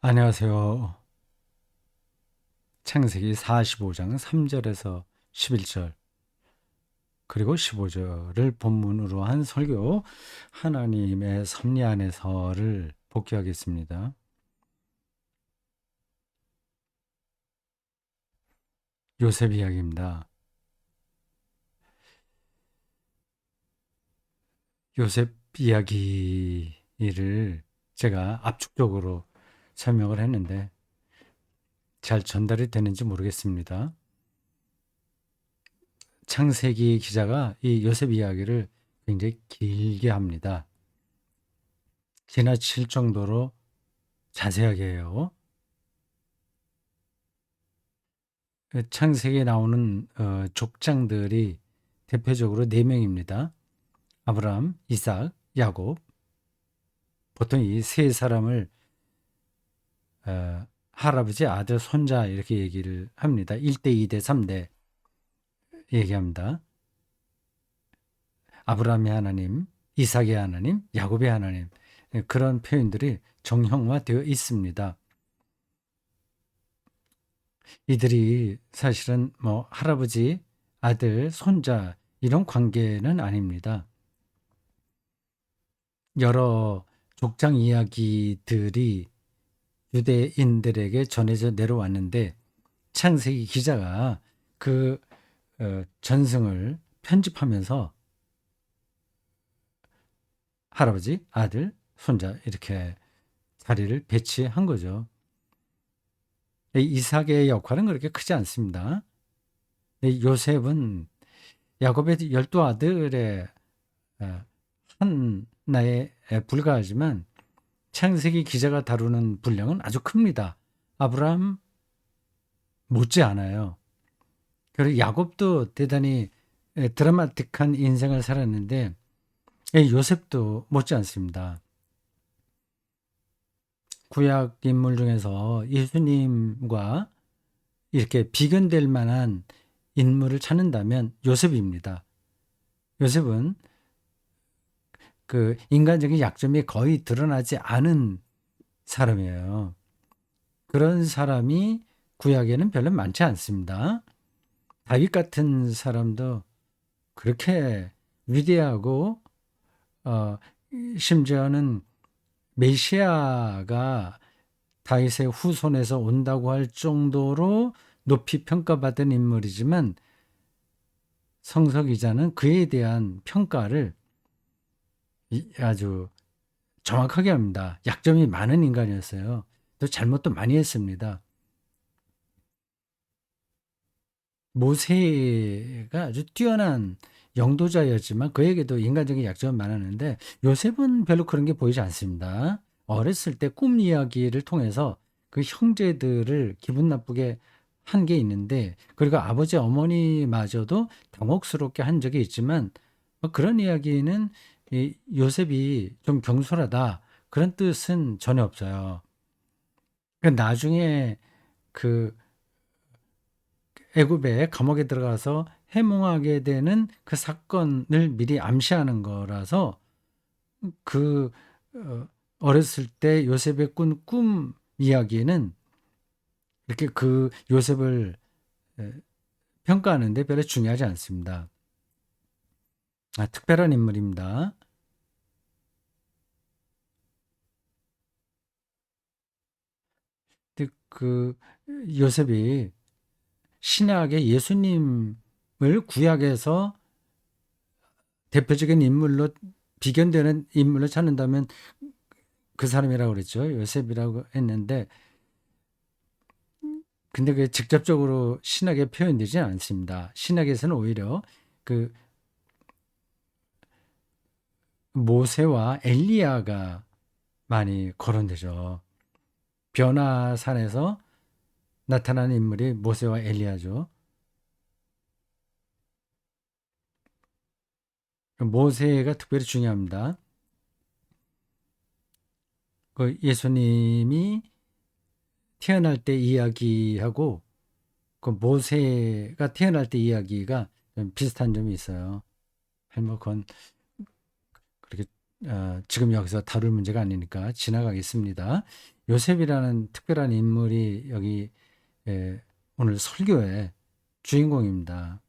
안녕하세요. 창세기 45장 3절에서 11절 그리고 15절을 본문으로 한 설교 하나님의 섭리 안에서를 복귀하겠습니다. 요셉 이야기입니다. 요셉 이야기를 제가 압축적으로 설명을 했는데 잘 전달이 되는지 모르겠습니다. 창세기 기자가 이 요셉 이야기를 굉장히 길게 합니다. 지나칠 정도로 자세하게 해요. 창세기에 나오는 족장들이 대표적으로 네 명입니다. 아브라함, 이삭, 야곱. 보통 이 세 사람을 할아버지, 아들, 손자 이렇게 얘기를 합니다. 1대, 2대, 3대 얘기합니다. 아브라함의 하나님, 이삭의 하나님, 야곱의 하나님. 그런 표현들이 정형화되어 있습니다. 이들이 사실은 뭐 할아버지, 아들, 손자 이런 관계는 아닙니다. 여러 족장 이야기들이 유대인들에게 전해져 내려왔는데 창세기 기자가 그 전승을 편집하면서 할아버지, 아들, 손자 이렇게 자리를 배치한 거죠. 이삭의 역할은 그렇게 크지 않습니다. 요셉은 야곱의 12아들의 하나에 불과하지만 창세기 기자가 다루는 분량은 아주 큽니다. 아브라함 못지않아요. 그리고 야곱도 대단히 드라마틱한 인생을 살았는데 요셉도 못지않습니다. 구약 인물 중에서 예수님과 이렇게 비견될 만한 인물을 찾는다면 요셉입니다. 요셉은 그 인간적인 약점이 거의 드러나지 않은 사람이에요. 그런 사람이 구약에는 별로 많지 않습니다. 다윗 같은 사람도 그렇게 위대하고 어, 심지어는 메시아가 다윗의 후손에서 온다고 할 정도로 높이 평가받은 인물이지만 성서 기자는 그에 대한 평가를 아주 정확하게 합니다. 약점이 많은 인간이었어요. 또 잘못도 많이 했습니다. 모세가 아주 뛰어난 영도자였지만 그에게도 인간적인 약점은 많았는데 요셉은 별로 그런 게 보이지 않습니다. 어렸을 때 꿈 이야기를 통해서 그 형제들을 기분 나쁘게 한 게 있는데 그리고 아버지 어머니마저도 당혹스럽게 한 적이 있지만 뭐 그런 이야기는 이 요셉이 좀 경솔하다 그런 뜻은 전혀 없어요. 그 나중에 그 애굽에 감옥에 들어가서 해몽하게 되는 그 사건을 미리 암시하는 거라서 그 어렸을 때 요셉의 꾼 꿈 이야기는 이렇게 그 요셉을 평가하는데 별로 중요하지 않습니다. 특별한 인물입니다. 근데 그 요셉이 신약의 예수님을 구약에서 대표적인 인물로 비견되는 인물로 찾는다면 그 사람이라고 그랬죠. 요셉이라고 했는데 근데 그게 직접적으로 신학에 표현되지 않습니다. 신학에서는 오히려 그 모세와 엘리야가 많이 거론되죠. 변화산에서 나타나는 인물이 모세와 엘리야죠. 모세가 특별히 중요합니다. 그 예수님이 태어날 때 이야기하고 그 모세가 태어날 때 이야기가 좀 비슷한 점이 있어요. 뭐 그건 그렇게 지금 여기서 다룰 문제가 아니니까 지나가겠습니다. 요셉이라는 특별한 인물이 여기 오늘 설교의 주인공입니다.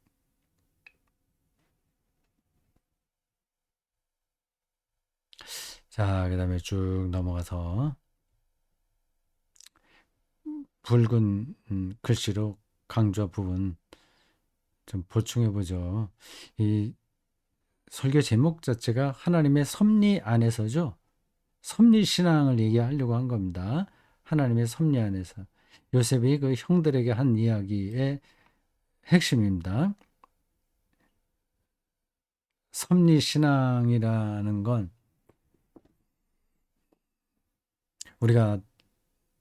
자, 그 다음에 쭉 넘어가서 붉은 글씨로 강조 부분 좀 보충해 보죠. 이 설교 제목 자체가 하나님의 섭리 안에서죠. 섭리 신앙을 얘기하려고 한 겁니다. 하나님의 섭리 안에서. 요셉이 그 형들에게 한 이야기의 핵심입니다. 섭리 신앙이라는 건 우리가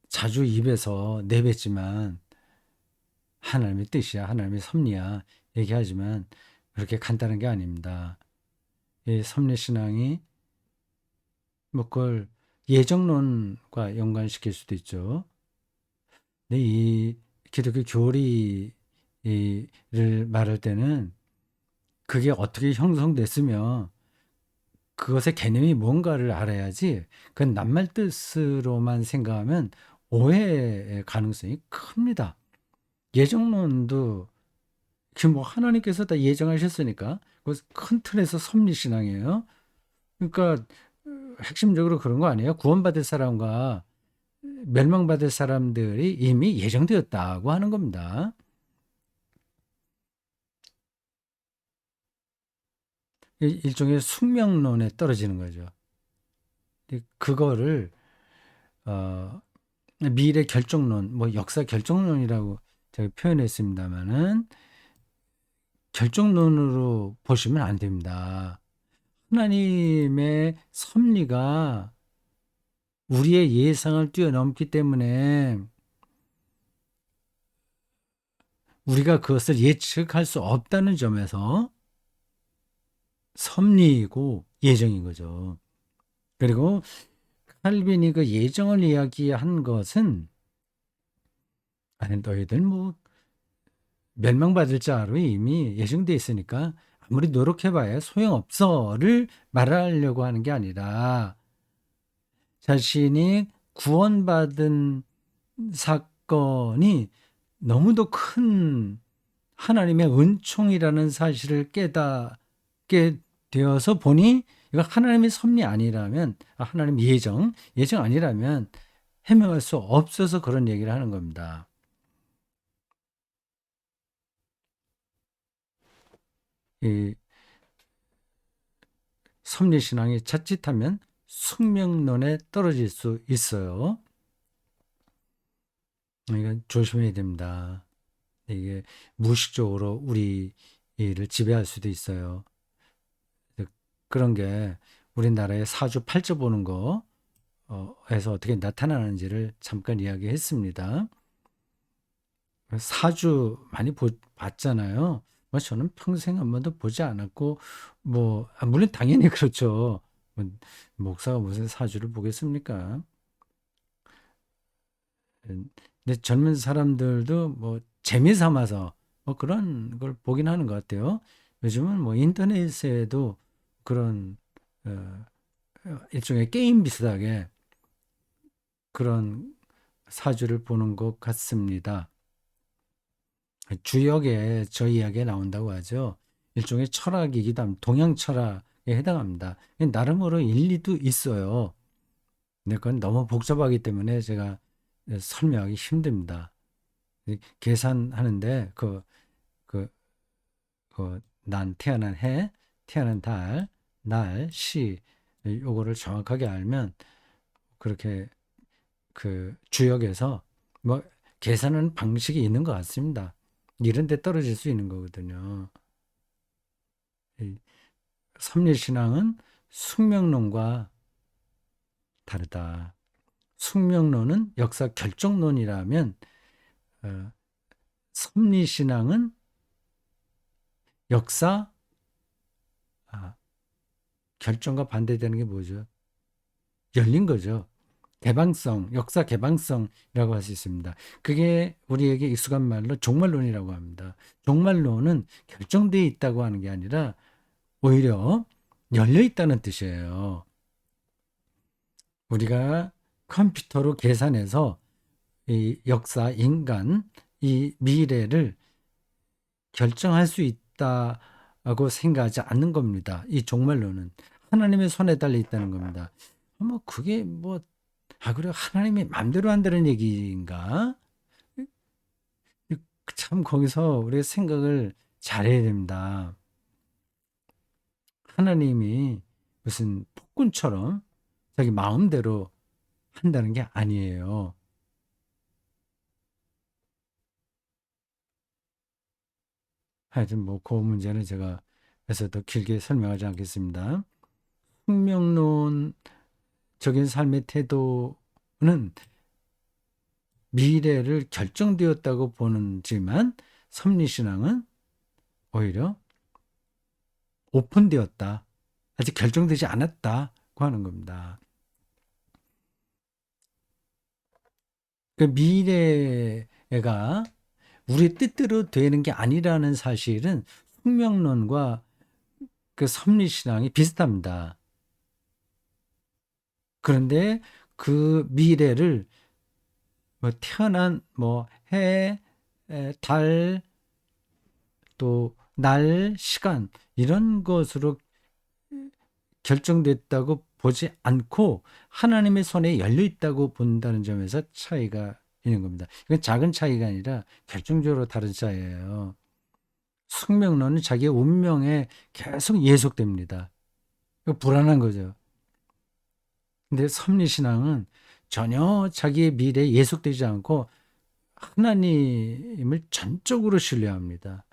자주 입에서 내뱉지만 하나님의 뜻이야, 하나님의 섭리야 얘기하지만 그렇게 간단한 게 아닙니다. 이 섭리 신앙이 뭐 그걸 예정론과 연관시킬 수도 있죠. 근데 이 기독교 교리를 말할 때는 그게 어떻게 형성됐으며 그것의 개념이 뭔가를 알아야지 그건 낱말 뜻으로만 생각하면 오해의 가능성이 큽니다. 예정론도 뭐 하나님께서 다 예정하셨으니까 그 큰 틀에서 섭리신앙이에요. 그러니까 핵심적으로 그런 거 아니에요? 구원받을 사람과 멸망받을 사람들이 이미 예정되었다고 하는 겁니다. 일종의 숙명론에 떨어지는 거죠. 그거를 미래 결정론, 뭐 역사 결정론이라고 제가 표현했습니다만은 결정론으로 보시면 안 됩니다. 하나님의 섭리가 우리의 예상을 뛰어넘기 때문에 우리가 그것을 예측할 수 없다는 점에서 섭리이고 예정인 거죠. 그리고 칼빈이 그 예정을 이야기한 것은 아니 너희들 뭐 멸망받을 자로 이미 예정돼 있으니까 아무리 노력해봐야 소용없어를 말하려고 하는 게 아니라 자신이 구원받은 사건이 너무도 큰 하나님의 은총이라는 사실을 깨닫게 되어서 보니 이거 하나님의 섭리 아니라면 하나님 예정 아니라면 해명할 수 없어서 그런 얘기를 하는 겁니다. 이 섭리신앙이 자칫하면 숙명론에 떨어질 수 있어요. 이건 조심해야 됩니다. 이게 무의식적으로 우리를 지배할 수도 있어요. 그런 게 우리나라의 사주 팔자 보는 거에서 어떻게 나타나는지를 잠깐 이야기했습니다. 사주 많이 봤잖아요. 뭐 저는 평생 한 번도 보지 않았고 뭐 물론 당연히 그렇죠. 뭐 목사가 무슨 사주를 보겠습니까? 근데 젊은 사람들도 뭐 재미 삼아서 뭐 그런 걸 보긴 하는 것 같아요. 요즘은 뭐 인터넷에도 그런 어, 일종의 게임 비슷하게 그런 사주를 보는 것 같습니다. 주역에 저 이야기에 나온다고 하죠. 일종의 철학이기도 합니다. 동양 철학에 해당합니다. 나름으로 일리도 있어요. 근데 그건 너무 복잡하기 때문에 제가 설명하기 힘듭니다. 계산하는데 난 태어난 해, 태어난 달, 날, 시 요거를 정확하게 알면 그렇게 그 주역에서 뭐 계산하는 방식이 있는 것 같습니다. 이런 데 떨어질 수 있는 거거든요. 이 섭리신앙은 숙명론과 다르다. 숙명론은 역사 결정론이라면 섭리신앙은 역사 결정과 반대되는 게 뭐죠? 열린 거죠. 개방성, 역사 개방성이라고 할 수 있습니다. 그게 우리에게 익숙한 말로 종말론이라고 합니다. 종말론은 결정되어 있다고 하는 게 아니라 오히려 열려 있다는 뜻이에요. 우리가 컴퓨터로 계산해서 이 역사, 인간, 이 미래를 결정할 수 있다고 생각하지 않는 겁니다. 이 종말론은 하나님의 손에 달려 있다는 겁니다. 뭐 그게 뭐 그래 하나님이 맘대로 한다는 얘기인가? 참 거기서 우리가 생각을 잘해야 됩니다. 하나님이 무슨 폭군처럼 자기 마음대로 한다는 게 아니에요. 하여튼 뭐 그 문제는 제가 그래서 더 길게 설명하지 않겠습니다. 숙명론적인 삶의 태도는 미래를 결정되었다고 보는지만 섭리신앙은 오히려 오픈되었다. 아직 결정되지 않았다고 하는 겁니다. 그 미래가 우리 뜻대로 되는 게 아니라는 사실은 숙명론과 그 섭리신앙이 비슷합니다. 그런데 그 미래를 뭐 태어난 뭐 해, 달, 또 날, 시간 이런 것으로 결정됐다고 보지 않고 하나님의 손에 열려 있다고 본다는 점에서 차이가 있는 겁니다. 이건 작은 차이가 아니라 결정적으로 다른 차이예요. 숙명론은 자기의 운명에 계속 예속됩니다. 이거 불안한 거죠. 근데 섭리신앙은 전혀 자기의 미래에 예속되지 않고 하나님을 전적으로 신뢰합니다.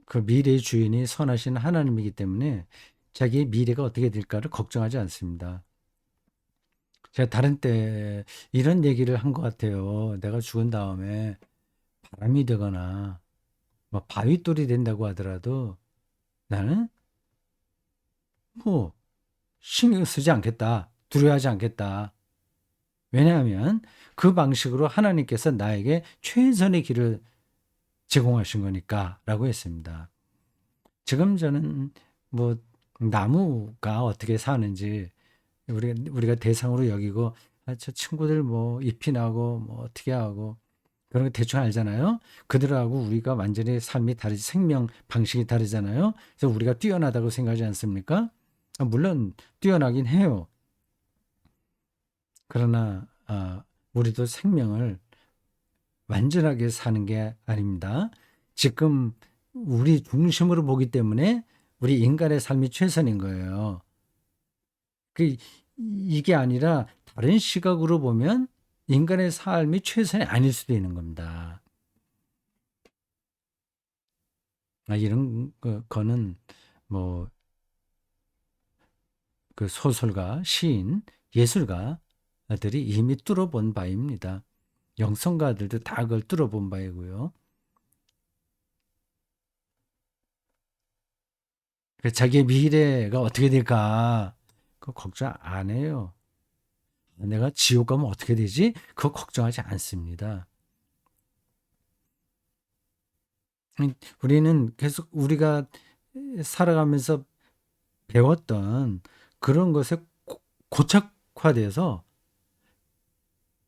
그 미래의 주인이 선하신 하나님이기 때문에 자기의 미래가 어떻게 될까를 걱정하지 않습니다. 제가 다른 때 이런 얘기를 한 것 같아요. 내가 죽은 다음에 바람이 되거나 뭐 바위돌이 된다고 하더라도 나는 뭐 신경 쓰지 않겠다. 두려워하지 않겠다. 왜냐하면 그 방식으로 하나님께서 나에게 최선의 길을 제공하신 거니까 라고 했습니다. 지금 저는 뭐 나무가 어떻게 사는지 우리가 대상으로 여기고 저 친구들 뭐 잎이 나고 뭐 어떻게 하고 그런 거 대충 알잖아요. 그들하고 우리가 완전히 삶이 다르지 생명 방식이 다르잖아요. 그래서 우리가 뛰어나다고 생각하지 않습니까? 물론 뛰어나긴 해요. 그러나 우리도 생명을 완전하게 사는 게 아닙니다. 지금 우리 중심으로 보기 때문에 우리 인간의 삶이 최선인 거예요. 이게 아니라 다른 시각으로 보면 인간의 삶이 최선이 아닐 수도 있는 겁니다. 이런 거는 뭐 그 소설가, 시인, 예술가들이 이미 뚫어본 바입니다. 영성가들도 다 그걸 뚫어본 바이고요. 자기의 미래가 어떻게 될까? 그거 걱정 안 해요. 내가 지옥 가면 어떻게 되지? 그거 걱정하지 않습니다. 우리는 계속 우리가 살아가면서 배웠던 그런 것에 고착화돼서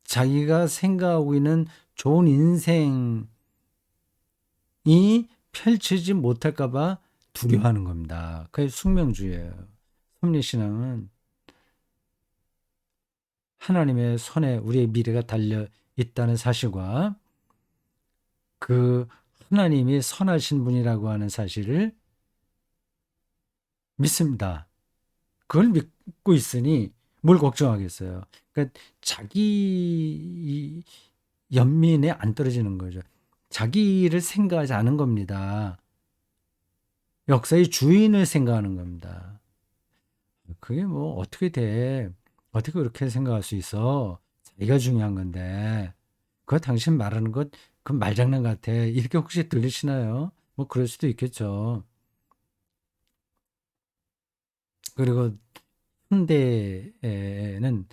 자기가 생각하고 있는 좋은 인생이 펼치지 못할까봐 두려워하는 겁니다. 그게 숙명주의예요. 섭리신앙은 하나님의 손에 우리의 미래가 달려 있다는 사실과 그 하나님이 선하신 분이라고 하는 사실을 믿습니다. 그걸 믿고 있으니 뭘 걱정하겠어요. 그러니까 자기 연민에 안 떨어지는 거죠. 자기를 생각하지 않은 겁니다. 역사의 주인을 생각하는 겁니다. 그게 뭐 어떻게 돼? 어떻게 그렇게 생각할 수 있어? 자기가 중요한 건데. 그거 당신 말하는 것, 그 말장난 같아. 이렇게 혹시 들리시나요? 뭐 그럴 수도 있겠죠. 그리고 현대에는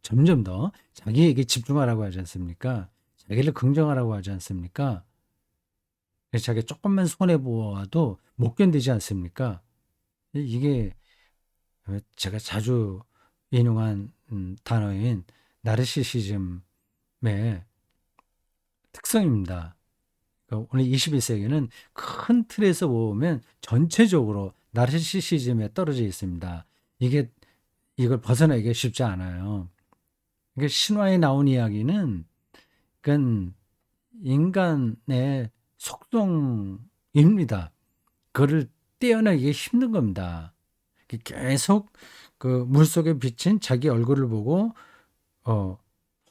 점점 더 자기에게 집중하라고 하지 않습니까? 자기를 긍정하라고 하지 않습니까? 자기 조금만 손해 보아도 못 견디지 않습니까? 이게 제가 자주 인용한 단어인 나르시시즘의 특성입니다. 그러니까 오늘 21세기는 큰 틀에서 보면 전체적으로 나르시시즘에 떨어져 있습니다. 이게 이걸 벗어나기가 쉽지 않아요. 이게 신화에 나온 이야기는 그건 인간의 속성입니다. 그거를 떼어내기 힘든 겁니다. 계속 그 물속에 비친 자기 얼굴을 보고 어,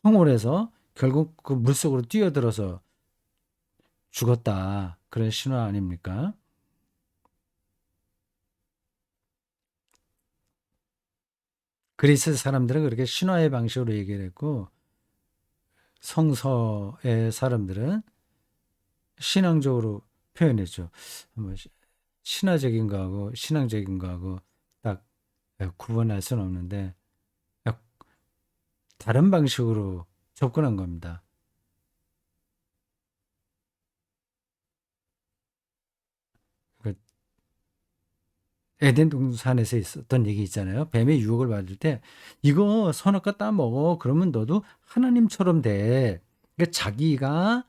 황홀해서 결국 그 물속으로 뛰어들어서 죽었다. 그런 신화 아닙니까? 그리스 사람들은 그렇게 신화의 방식으로 얘기를 했고 성서의 사람들은 신앙적으로 표현했죠. 뭐 신화적인 거하고 신앙적인 거하고 딱 구분할 수는 없는데 다른 방식으로 접근한 겁니다. 그 에덴 동산에서 있었던 얘기 있잖아요. 뱀의 유혹을 받을 때 이거 선악과 따 먹어. 그러면 너도 하나님처럼 돼. 그러니까 자기가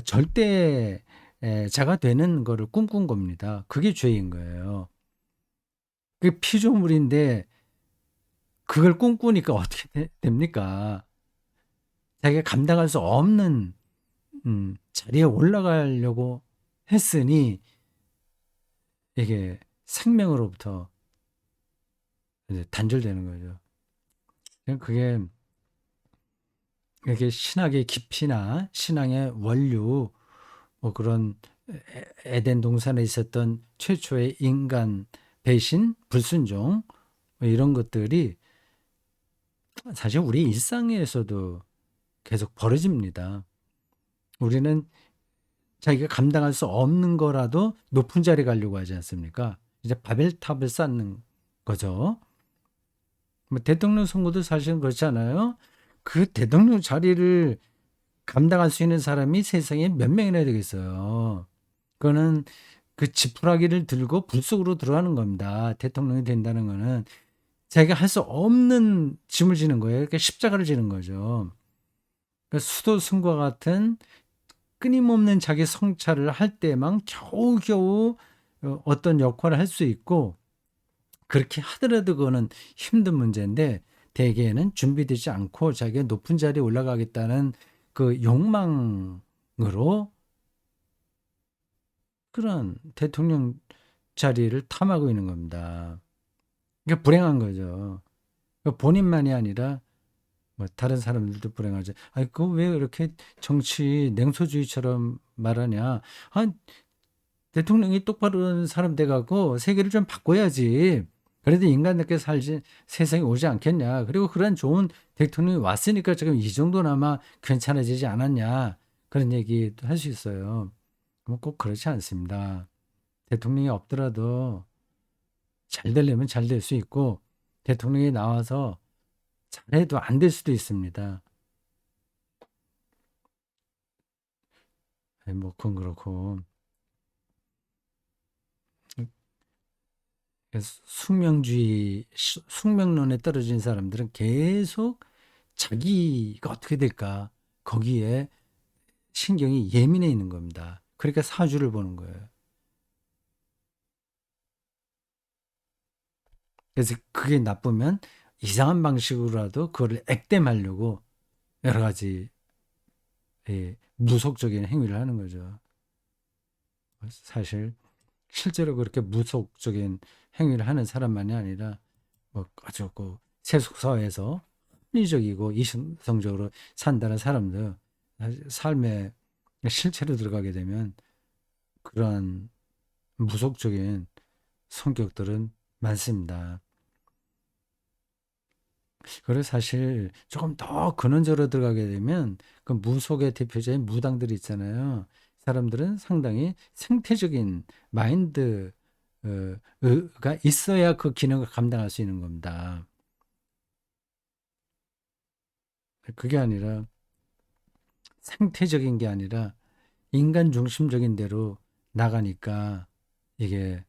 절대 자가 되는 거를 꿈꾼 겁니다. 그게 죄인 거예요. 그게 피조물인데 그걸 꿈꾸니까 어떻게 됩니까? 자기가 감당할 수 없는 자리에 올라가려고 했으니 이게 생명으로부터 이제 단절되는 거죠. 그게 이게 신학의 깊이나 신앙의 원류, 뭐 그런 에덴 동산에 있었던 최초의 인간 배신, 불순종 뭐 이런 것들이 사실 우리 일상에서도 계속 벌어집니다. 우리는 자기가 감당할 수 없는 거라도 높은 자리 가려고 하지 않습니까? 이제 바벨탑을 쌓는 거죠. 뭐 대통령 선거도 사실은 그렇잖아요. 그 대통령 자리를 감당할 수 있는 사람이 세상에 몇 명이나 되겠어요. 그거는 그 지푸라기를 들고 불 속으로 들어가는 겁니다. 대통령이 된다는 거는 자기가 할 수 없는 짐을 지는 거예요. 그러니까 십자가를 지는 거죠. 그러니까 수도승과 같은 끊임없는 자기 성찰을 할 때만 겨우겨우 어떤 역할을 할 수 있고 그렇게 하더라도 그거는 힘든 문제인데 대개는 준비되지 않고 자기가 높은 자리에 올라가겠다는 그 욕망으로 그런 대통령 자리를 탐하고 있는 겁니다. 그러니까 불행한 거죠. 그러니까 본인만이 아니라 뭐 다른 사람들도 불행하죠. 아니 그거 왜 이렇게 정치 냉소주의처럼 말하냐? 아, 대통령이 똑바로 하는 사람 돼가고 세계를 좀 바꿔야지. 그래도 인간답게 살지 세상에 오지 않겠냐. 그리고 그런 좋은 대통령이 왔으니까 지금 이 정도나마 괜찮아지지 않았냐. 그런 얘기도 할 수 있어요. 뭐 꼭 그렇지 않습니다. 대통령이 없더라도 잘 되려면 잘 될 수 있고 대통령이 나와서 잘해도 안 될 수도 있습니다. 뭐 그건 그렇고 숙명주의, 숙명론에 떨어진 사람들은 계속 자기가 어떻게 될까 거기에 신경이 예민해 있는 겁니다. 그러니까 사주를 보는 거예요. 그래서 그게 나쁘면 이상한 방식으로라도 그거를 액땜하려고 여러 가지 무속적인 행위를 하는 거죠. 사실 실제로 그렇게 무속적인 행위를 하는 사람만이 아니라 뭐 아주 그 세속사회에서 합리적이고 이성적으로 산다는 사람들 삶의 실체로 들어가게 되면 그러한 무속적인 성격들은 많습니다. 그래서 사실 조금 더 근원적으로 들어가게 되면 그 무속의 대표자인 무당들이 있잖아요. 사람들은 상당히 생태적인 마인드 가 있어야 그 기능을 감당할 수 있는 겁니다. 그게 아니라 생태적인 게 아니라 인간 중심적인 대로 나가니까 이게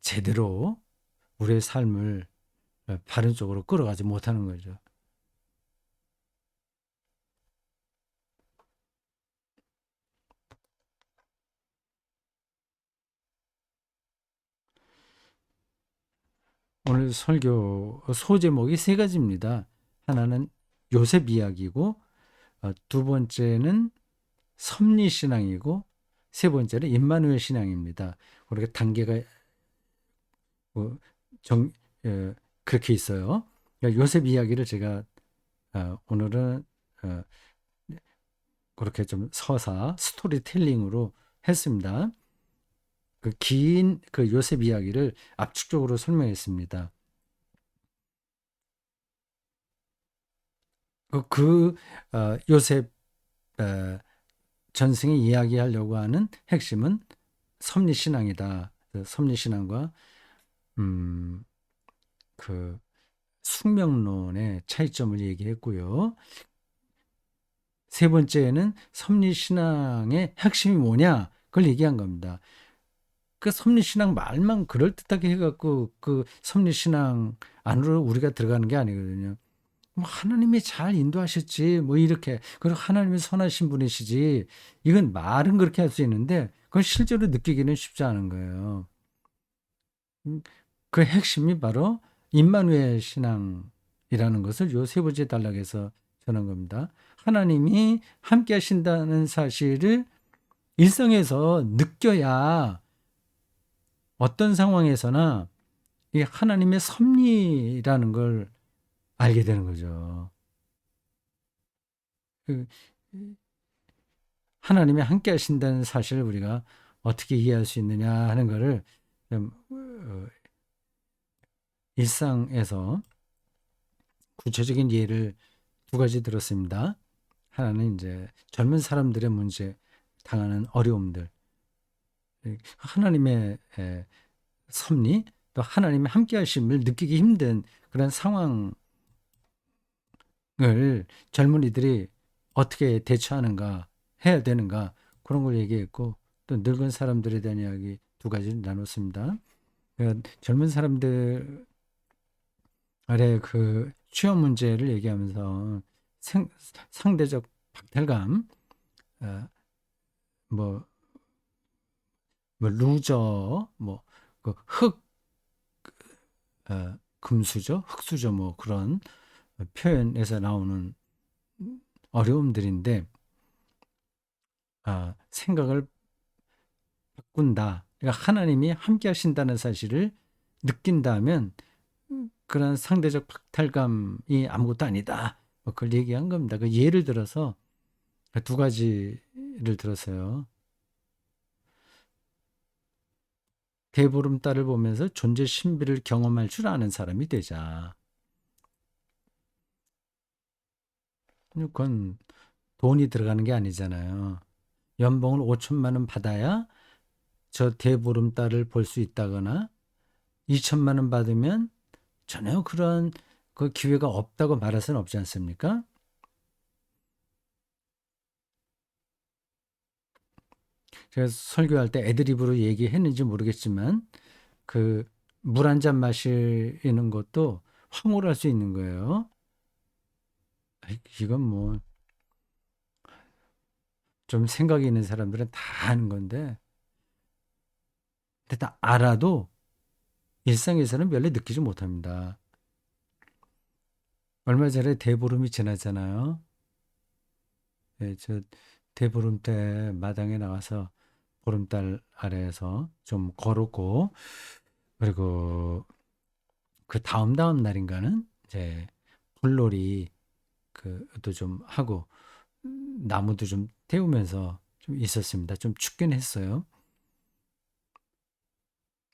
제대로 우리의 삶을 바른 쪽으로 끌어가지 못하는 거죠. 오늘 설교 소제목이 세 가지입니다. 하나는 요셉 이야기고, 두 번째는 섭리신앙이고, 세 번째는 임마누엘 신앙입니다. 우리가 단계가 어, 정, 어, 그렇게 있어요. 그러니까 요셉 이야기를 제가 오늘은 그렇게 좀 서사 스토리텔링으로 했습니다. 그 긴 그 요셉 이야기를 압축적으로 설명했습니다. 그 요셉 전승이 이야기하려고 하는 핵심은 섭리신앙이다. 그 섭리신앙과 음, 그 숙명론의 차이점을 얘기했고요. 세 번째는 섭리신앙의 핵심이 뭐냐? 그걸 얘기한 겁니다. 그 섭리신앙 말만 그럴듯하게 해갖고 그 섭리신앙 안으로 우리가 들어가는 게 아니거든요. 뭐 하나님이 잘 인도하셨지 뭐 이렇게 그리고 하나님이 선하신 분이시지 이건 말은 그렇게 할 수 있는데 그건 실제로 느끼기는 쉽지 않은 거예요. 음, 그 핵심이 바로 임마누엘 신앙이라는 것을 요 세 번째 단락에서 전한 겁니다. 하나님이 함께 하신다는 사실을 일상에서 느껴야 어떤 상황에서나 이 하나님의 섭리라는 걸 알게 되는 거죠. 그 하나님이 함께 하신다는 사실을 우리가 어떻게 이해할 수 있느냐 하는 것을 좀 일상에서 구체적인 예를 두 가지 들었습니다. 하나는 이제 젊은 사람들의 문제, 당하는 어려움들, 하나님의 섭리, 또 하나님의 함께 하심을 느끼기 힘든 그런 상황을 젊은이들이 어떻게 대처하는가, 해야 되는가, 그런 걸 얘기했고, 또 늙은 사람들에 대한 이야기 두 가지를 나눴습니다. 젊은 사람들의 그 취업 문제를 얘기하면서 상대적 박탈감, 어, 뭐, 루저, 금수저, 흑수저, 뭐 그런 표현에서 나오는 어려움들인데, 생각을 바꾼다. 그러니까 하나님이 함께 하신다는 사실을 느낀다면, 그런 상대적 박탈감이 아무것도 아니다. 뭐 그걸 얘기한 겁니다. 그 예를 들어서 두 가지를 들었어요. 대보름달을 보면서 존재 신비를 경험할 줄 아는 사람이 되자. 그건 돈이 들어가는 게 아니잖아요. 연봉을 5천만 원 받아야 저 대보름달을 볼 수 있다거나 2천만 원 받으면 전혀 그런 그 기회가 없다고 말할 수는 없지 않습니까? 제가 설교할 때 애드립으로 얘기했는지 모르겠지만 그 물 한 잔 마시는 것도 황홀할 수 있는 거예요. 이건 뭐 좀 생각이 있는 사람들은 다 아는 건데 근데 다 알아도 일상에서는 별로 느끼지 못합니다. 얼마 전에 대보름이 지났잖아요. 네, 저 대보름 때 마당에 나가서 보름달 아래에서 좀 걸었고 그리고 그 다음 날인가는 이제 불놀이 그도 좀 하고 나무도 좀 태우면서 좀 있었습니다. 좀 춥긴 했어요.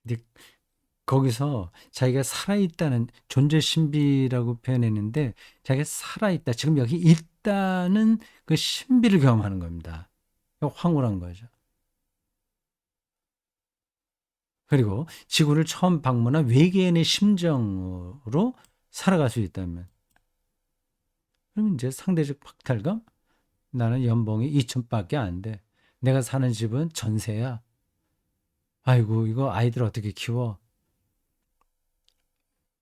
근데 거기서 자기가 살아있다는 존재 신비라고 표현했는데 자기가 살아있다. 지금 여기 있다는 그 신비를 경험하는 겁니다. 황홀한 거죠. 그리고 지구를 처음 방문한 외계인의 심정으로 살아갈 수 있다면 그럼 이제 상대적 박탈감? 나는 연봉이 2천밖에 안 돼. 내가 사는 집은 전세야. 아이고, 이거 아이들 어떻게 키워?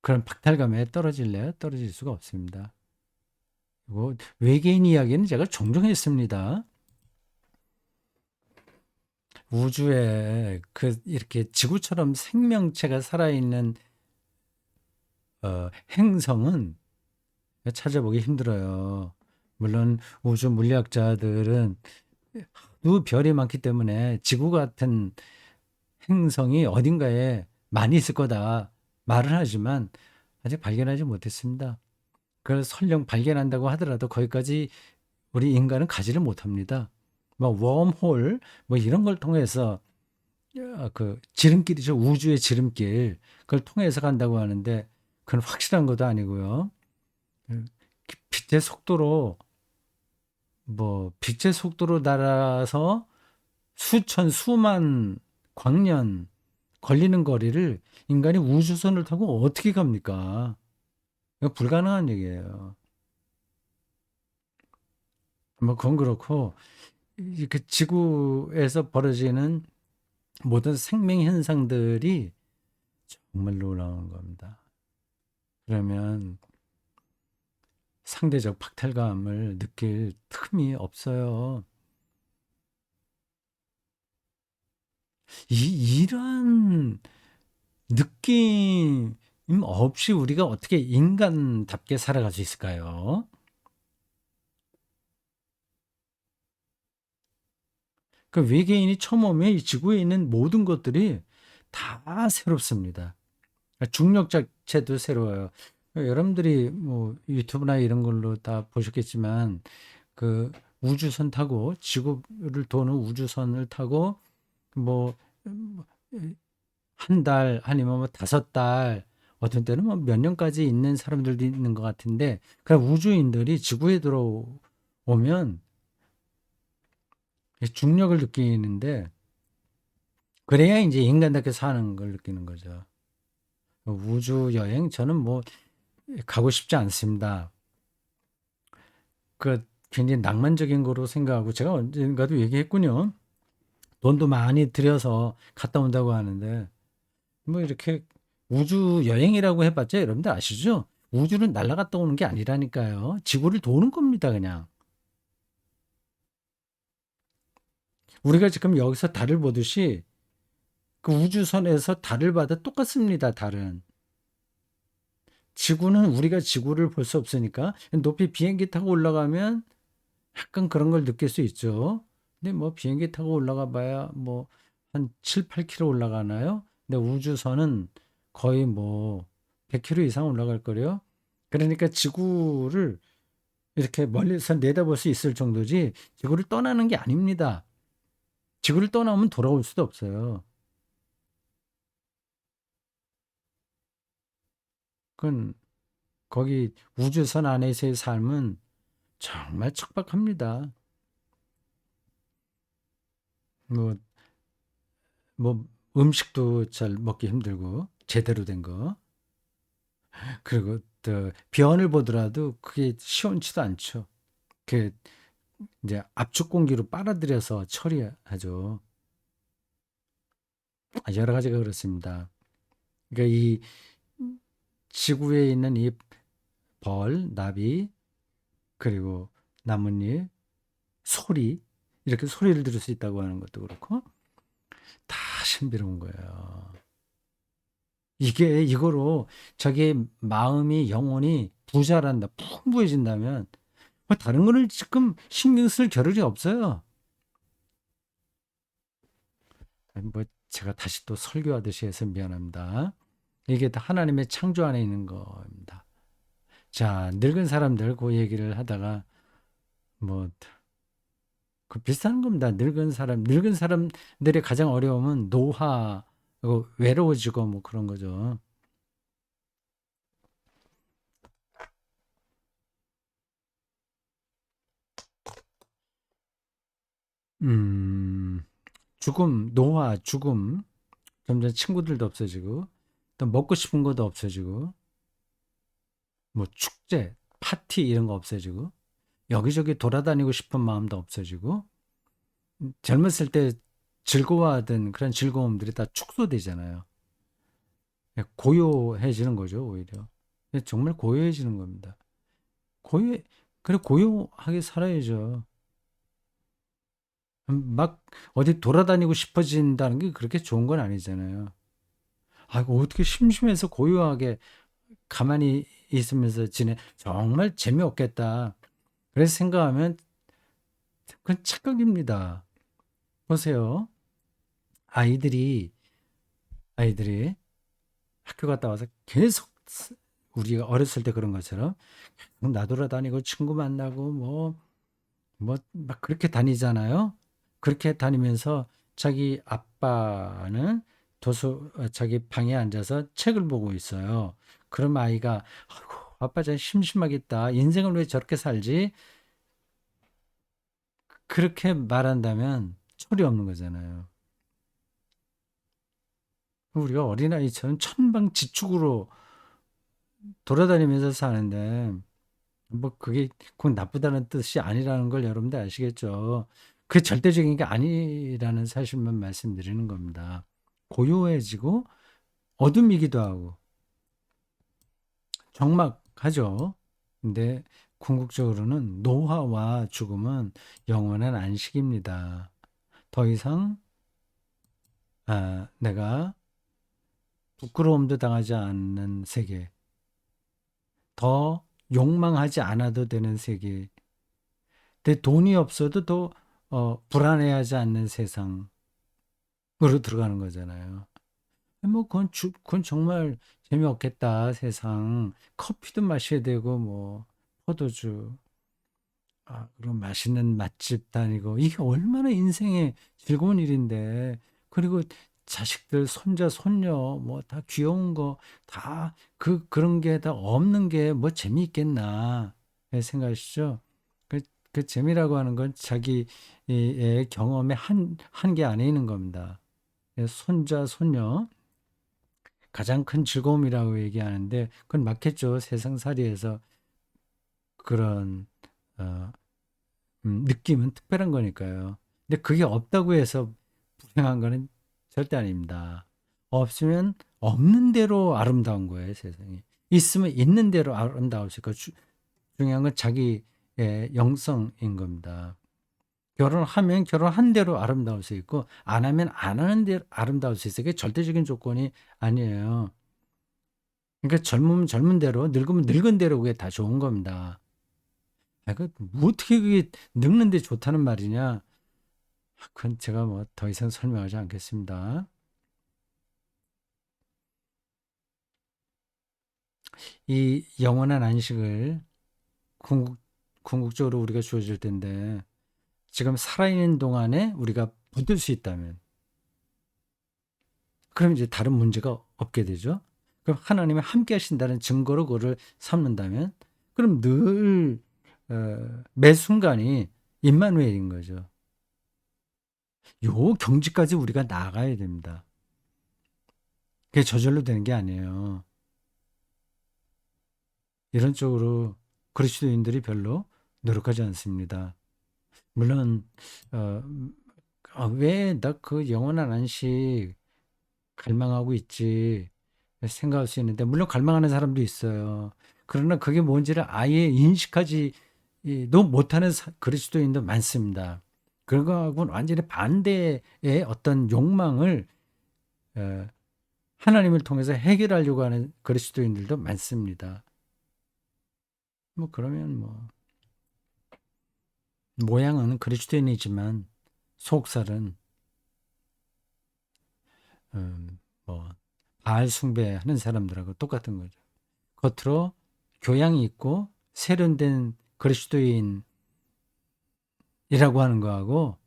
그런 박탈감에 떨어질래요? 떨어질 수가 없습니다. 그리고 외계인 이야기는 제가 종종 했습니다. 우주에 이렇게 지구처럼 생명체가 살아있는 행성은 찾아보기 힘들어요. 물론 우주 물리학자들은 또 별이 많기 때문에 지구 같은 행성이 어딘가에 많이 있을 거다 말을 하지만 아직 발견하지 못했습니다. 그래서 설령 발견한다고 하더라도 거기까지 우리 인간은 가지를 못합니다. 뭐 웜홀 뭐 이런 걸 통해서 그 지름길이죠. 우주의 지름길. 그걸 통해서 간다고 하는데 그건 확실한 것도 아니고요. 빛의 속도로 빛의 속도로 날아서 수천 수만 광년 걸리는 거리를 인간이 우주선을 타고 어떻게 갑니까? 이거 불가능한 얘기예요. 뭐 그건 그렇고 그 지구에서 벌어지는 모든 생명 현상들이 정말 놀라운 겁니다. 그러면 상대적 박탈감을 느낄 틈이 없어요. 이러한 느낌 없이 우리가 어떻게 인간답게 살아갈 수 있을까요? 그 외계인이 처음 오면 이 지구에 있는 모든 것들이 다 새롭습니다. 중력 자체도 새로워요. 여러분들이 뭐 유튜브나 이런 걸로 다 보셨겠지만 그 우주선 타고 지구를 도는 우주선을 타고 뭐 한 달 아니면 뭐 5달 어떤 때는 뭐 몇 년까지 있는 사람들도 있는 것 같은데 그 우주인들이 지구에 들어오면 중력을 느끼는데 그래야 이제 인간답게 사는 걸 느끼는 거죠. 우주 여행 저는 뭐 가고 싶지 않습니다. 그 굉장히 낭만적인 거로 생각하고 제가 언젠가도 얘기했군요. 돈도 많이 들여서 갔다 온다고 하는데 뭐 이렇게 우주 여행이라고 해봤자 여러분들 아시죠? 우주는 날아갔다 오는 게 아니라니까요. 지구를 도는 겁니다, 그냥. 우리가 지금 여기서 달을 보듯이 그 우주선에서 달을 봐도 똑같습니다, 달은. 지구는 우리가 지구를 볼 수 없으니까 높이 비행기 타고 올라가면 약간 그런 걸 느낄 수 있죠. 근데 뭐 비행기 타고 올라가 봐야 뭐 한 7, 8km 올라가나요? 근데 우주선은 거의 뭐 100km 이상 올라갈 거래요. 그러니까 지구를 이렇게 멀리서 내다볼 수 있을 정도지 지구를 떠나는 게 아닙니다. 지구를 떠나면 돌아올 수도 없어요. 그건 거기 우주선 안에서의 삶은 정말 척박합니다. 뭐, 뭐 음식도 잘 먹기 힘들고 제대로 된 거. 그리고 또 변을 보더라도 그게 시원치도 않죠. 그 이제 압축 공기로 빨아들여서 처리하죠. 여러 가지가 그렇습니다. 그러니까 이 지구에 있는 이 나비, 그리고 나뭇잎, 소리 이렇게 소리를 들을 수 있다고 하는 것도 그렇고 다 신비로운 거예요. 이게 이거로 자기의 마음이 영혼이 부자란다, 풍부해진다면 뭐 다른 거를 지금 신경 쓸 겨를이 없어요. 뭐 제가 다시 또 설교하듯이 해서 미안합니다. 이게 다 하나님의 창조 안에 있는 겁니다. 자, 늙은 사람들 그 얘기를 하다가 뭐 그 비슷한 겁니다. 늙은 사람들의 가장 어려움은 노화하고 외로워지고 뭐 그런 거죠. 음, 노화, 죽음, 점점 친구들도 없어지고, 또 먹고 싶은 것도 없어지고, 뭐 축제, 파티 이런 거 없어지고, 여기저기 돌아다니고 싶은 마음도 없어지고, 젊었을 때 즐거워하던 그런 즐거움들이 다 축소되잖아요. 고요해지는 거죠, 오히려. 정말 고요해지는 겁니다. 고요, 그래, 고요하게 살아야죠. 막 어디 돌아다니고 싶어진다는 게 그렇게 좋은 건 아니잖아요. 아, 이거 어떻게 심심해서 고요하게 가만히 있으면서 지내. 정말 재미없겠다. 그래서 생각하면 그건 착각입니다. 보세요. 아이들이, 아이들이 학교 갔다 와서 계속 우리가 어렸을 때 그런 것처럼 나돌아다니고 친구 만나고 막 그렇게 다니잖아요. 그렇게 다니면서 자기 아빠는 자기 방에 앉아서 책을 보고 있어요. 그럼 아이가, 아이고, 아빠 참 심심하겠다. 인생을 왜 저렇게 살지? 그렇게 말한다면 철이 없는 거잖아요. 우리가 어린아이처럼 천방지축으로 돌아다니면서 사는데, 뭐 그게 꼭 나쁘다는 뜻이 아니라는 걸 여러분들 아시겠죠? 그 절대적인 게 아니라는 사실만 말씀드리는 겁니다. 고요해지고 어둠이기도 하고 적막하죠. 근데 궁극적으로는 노화와 죽음은 영원한 안식입니다. 더 이상 내가 부끄러움도 당하지 않는 세계, 더 욕망하지 않아도 되는 세계, 내 돈이 없어도 더 불안해하지 않는 세상으로 들어가는 거잖아요. 뭐 그건 정말 재미없겠다 세상. 커피도 마셔야 되고 뭐 포도주, 그리고 맛있는 맛집 다니고 이게 얼마나 인생의 즐거운 일인데. 그리고 자식들 손자 손녀 뭐 다 귀여운 거 다 그런 게 다 없는 게 뭐 재미있겠나 생각하시죠? 그, 그 재미라고 하는 건 자기의 경험의 한계 안에 있는 겁니다. 손자 손녀 가장 큰 즐거움이라고 얘기하는데 그건 맞겠죠. 세상살이에서 그런 어, 느낌은 특별한 거니까요. 근데 그게 없다고 해서 불행한 거는 절대 아닙니다. 없으면 없는 대로 아름다운 거예요, 세상에. 있으면 있는 대로 아름다울 수 있고 중요한 건 자기의 영성인 겁니다. 결혼하면 결혼한 대로 아름다울 수 있고 안 하면 안 하는 대로 아름다울 수 있어요. 그게 절대적인 조건이 아니에요. 그러니까 젊으면 젊은 대로, 늙으면 늙은 대로 그게 다 좋은 겁니다. 뭐 어떻게 그게 늙는데 좋다는 말이냐? 그건 제가 뭐 더 이상 설명하지 않겠습니다. 이 영원한 안식을 궁극, 궁극적으로 우리가 주어질 텐데, 지금 살아있는 동안에 우리가 붙들 수 있다면, 그럼 이제 다른 문제가 없게 되죠. 그럼 하나님이 함께 하신다는 증거로 그거를 삼는다면, 그럼 늘, 매 순간이 임마누엘인 거죠. 요 경지까지 우리가 나가야 됩니다. 그게 저절로 되는 게 아니에요. 이런 쪽으로 그리스도인들이 별로 노력하지 않습니다. 물론 어, 왜 나 그 영원한 안식 갈망하고 있지 생각할 수 있는데 물론 갈망하는 사람도 있어요. 그러나 그게 뭔지를 아예 인식하지도 못하는 그리스도인도 많습니다. 그거하고는 완전히 반대의 어떤 욕망을 어, 하나님을 통해서 해결하려고 하는 그리스도인들도 많습니다. 뭐 그러면 뭐 모양은 그리스도인이지만 속살은 뭐 바알 숭배하는 사람들하고 똑같은 거죠. 겉으로 교양이 있고 세련된 그리스도인이라고 하는 거하고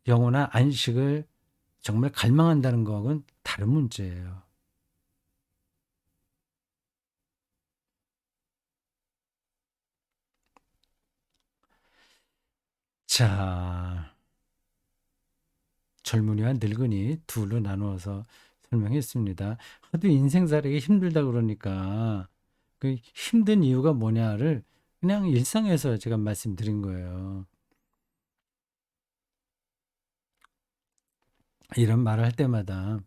영혼한 안식을 정말 갈망한다는 거하고는 다른 문제예요. 자, 젊은이와 늙은이 둘로 나누어서 설명했습니다. 하도 인생 살기 힘들다 그러니까 그 힘든 이유가 뭐냐를 그냥 일상에서 제가 말씀드린 거예요. 이런 말을 할 때마다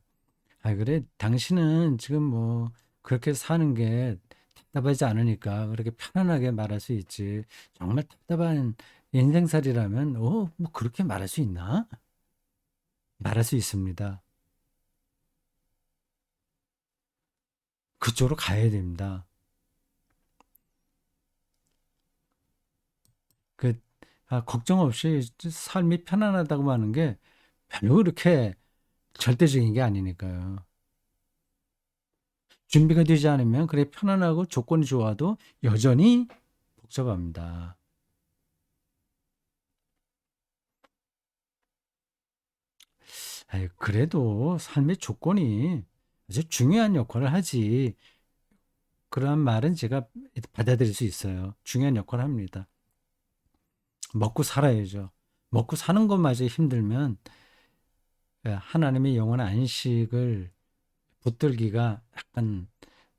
아 그래 당신은 지금 뭐 그렇게 사는 게 답답하지 않으니까 그렇게 편안하게 말할 수 있지. 정말 답답한 인생살이라면 뭐 그렇게 말할 수 있나? 말할 수 있습니다. 그쪽으로 가야 됩니다. 그 걱정 없이 삶이 편안하다고 하는 게 별로 그렇게 절대적인 게 아니니까요. 준비가 되지 않으면 그래 편안하고 조건이 좋아도 여전히 복잡합니다. 그래도 삶의 조건이 아주 중요한 역할을 하지. 그러한 말은 제가 받아들일 수 있어요. 중요한 역할을 합니다. 먹고 살아야죠. 먹고 사는 것마저 힘들면 하나님의 영원한 안식을 붙들기가 약간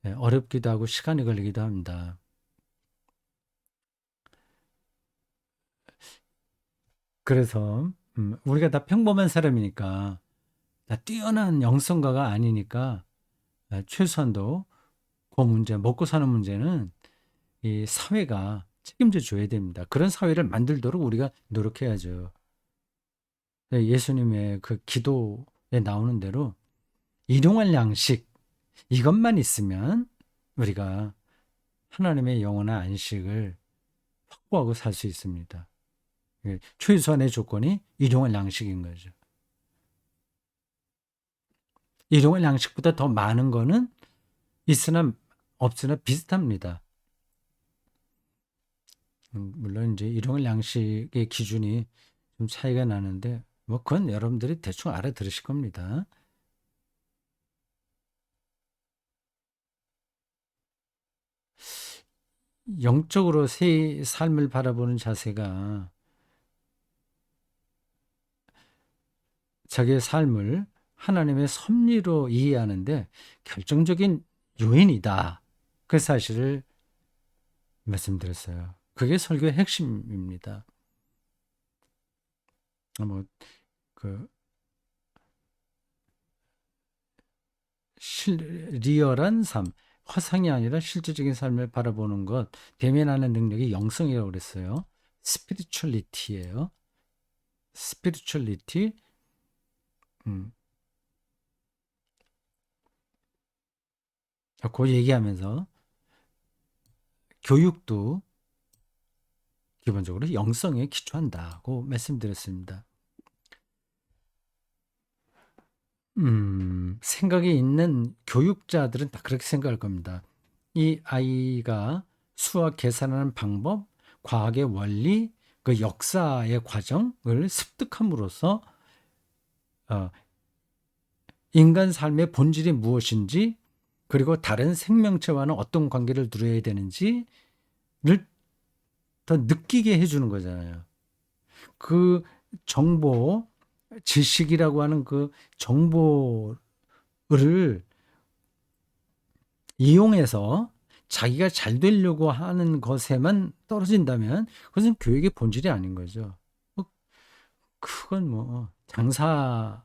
어렵기도 하고 시간이 걸리기도 합니다. 그래서 우리가 다 평범한 사람이니까 다 뛰어난 영성가가 아니니까 최소한도 그 문제, 먹고 사는 문제는 이 사회가 책임져 줘야 됩니다. 그런 사회를 만들도록 우리가 노력해야죠. 예수님의 그 기도에 나오는 대로 일용할 양식 이것만 있으면 우리가 하나님의 영원한 안식을 확보하고 살 수 있습니다. 최소한의 조건이 일용할 양식인 거죠. 일용할 양식보다 더 많은 거는 있으나 없으나 비슷합니다. 물론 이제 일용할 양식의 기준이 좀 차이가 나는데 뭐 그건 여러분들이 대충 알아들으실 겁니다. 영적으로 새 삶을 바라보는 자세가 자기의 삶을 하나님의 섭리로 이해하는데 결정적인 요인이다. 그 사실을 말씀드렸어요. 그게 설교의 핵심입니다. 뭐, 그, 리얼한 삶, 화상이 아니라 실질적인 삶을 바라보는 것, 대면하는 능력이 영성이라고 그랬어요. 스피리추얼리티예요. 스피리추얼리티, 음, 그 얘기하면서 교육도 기본적으로 영성에 기초한다고 말씀드렸습니다. 생각이 있는 교육자들은 다 그렇게 생각할 겁니다. 이 아이가 수학 계산하는 방법, 과학의 원리, 그 역사의 과정을 습득함으로써 어, 인간 삶의 본질이 무엇인지 그리고 다른 생명체와는 어떤 관계를 누려야 되는지를 더 느끼게 해주는 거잖아요. 그 정보, 지식이라고 하는 그 정보를 이용해서 자기가 잘 되려고 하는 것에만 떨어진다면 그것은 교육의 본질이 아닌 거죠. 뭐 그건 뭐 장사에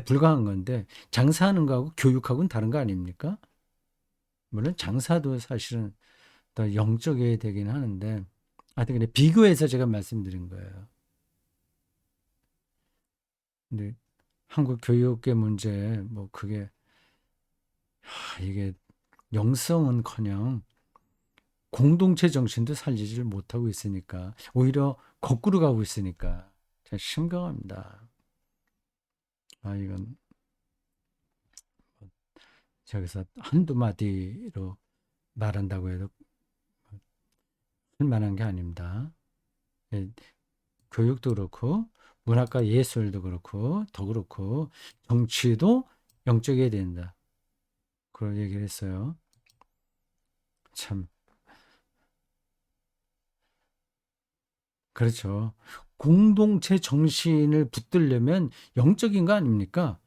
불과한 건데 장사하는 거하고 교육하고는 다른 거 아닙니까? 물론 장사도 사실은 더 영적이 되긴 하는데 하여튼 근데 비교해서 제가 말씀드린 거예요. 근데 한국 교육의 문제 뭐 그게 이게 영성은커녕 공동체 정신도 살리지를 못하고 있으니까 오히려 거꾸로 가고 있으니까 참 심각합니다. 이건 저기서 한두 마디로 말한다고 해도 할 만한 게 아닙니다. 예, 교육도 그렇고 문학과 예술도 그렇고 더 그렇고 정치도 영적이어야 된다. 그런 얘기를 했어요. 참 그렇죠. 공동체 정신을 붙들려면 영적인 거 아닙니까?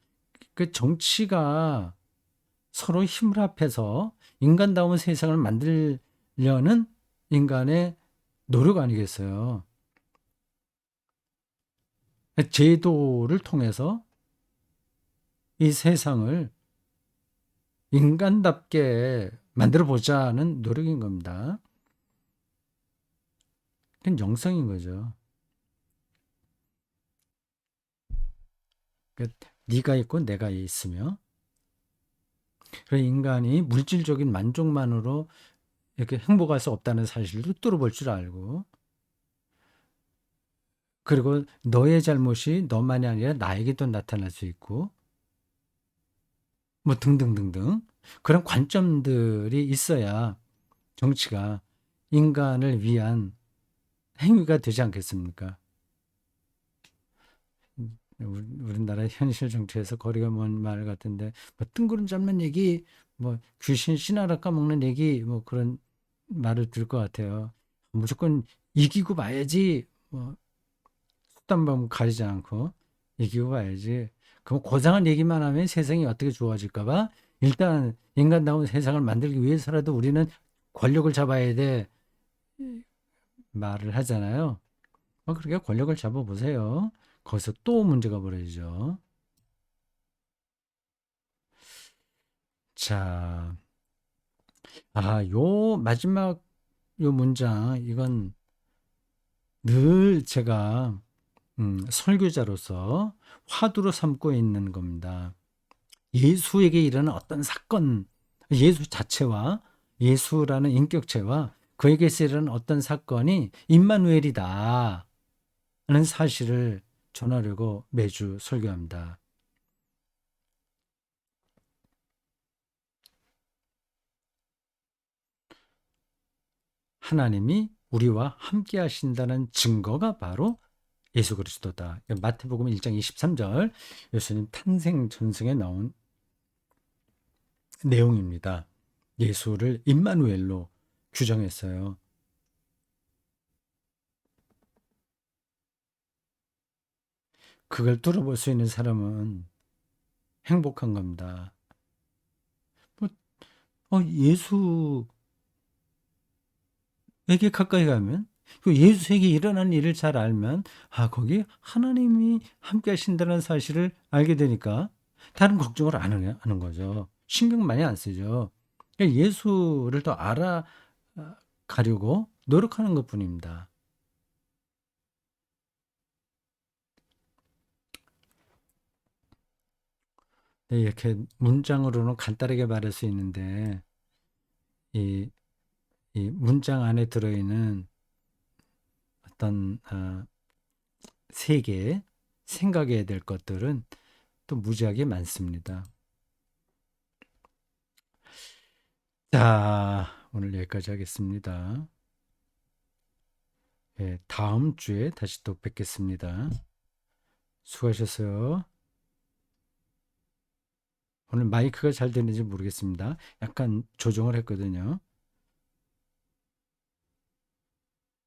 그 정치가 서로 힘을 합해서 인간다운 세상을 만들려는 인간의 노력 아니겠어요? 제도를 통해서 이 세상을 인간답게 만들어 보자는 노력인 겁니다. 그건 영성인 거죠. 그러니까 네가 있고 내가 있으며, 그 인간이 물질적인 만족만으로 이렇게 행복할 수 없다는 사실도 뚫어볼 줄 알고, 그리고 너의 잘못이 너만이 아니라 나에게도 나타날 수 있고, 뭐 등등등등 그런 관점들이 있어야 정치가 인간을 위한 행위가 되지 않겠습니까? 우리나라 현실 정치에서 거리가 먼 말 같은데, 뭐 뜬구름 잡는 얘기, 뭐 귀신 씨나라 까먹는 얘기, 뭐 그런 말을 들을 것 같아요. 무조건 이기고 봐야지, 뭐 속단방 가리지 않고 이기고 봐야지. 그럼 고상한 얘기만 하면 세상이 어떻게 좋아질까 봐 일단 인간다운 세상을 만들기 위해서라도 우리는 권력을 잡아야 돼 말을 하잖아요. 그렇게 권력을 잡아보세요. 거기서 또 문제가 벌어지죠. 자, 요 마지막 요 문장, 이건 늘 제가 설교자로서 화두로 삼고 있는 겁니다. 예수에게 일어난 어떤 사건, 예수 자체와 예수라는 인격체와 그에게서 일어난 어떤 사건이 임마누엘이다 하는 사실을 전하려고 매주 설교합니다. 하나님이 우리와 함께 하신다는 증거가 바로 예수 그리스도다. 마태복음 1장 23절 예수님 탄생 전승에 나온 내용입니다. 예수를 임마누엘로 규정했어요. 그걸 뚫어볼 수 있는 사람은 행복한 겁니다. 뭐, 예수에게 가까이 가면, 그 예수에게 일어난 일을 잘 알면, 거기 하나님이 함께 하신다는 사실을 알게 되니까 다른 걱정을 안 하는 거죠. 신경 많이 안 쓰죠. 그러니까 예수를 더 알아가려고 노력하는 것 뿐입니다. 네, 이렇게 문장으로는 간단하게 말할 수 있는데, 이, 이 문장 안에 들어있는 어떤 세계, 생각해야 될 것들은 또 무지하게 많습니다. 자, 오늘 여기까지 하겠습니다. 예, 다음 주에 다시 또 뵙겠습니다. 수고하셨어요. 오늘 마이크가 잘 되는지 모르겠습니다. 약간 조정을 했거든요.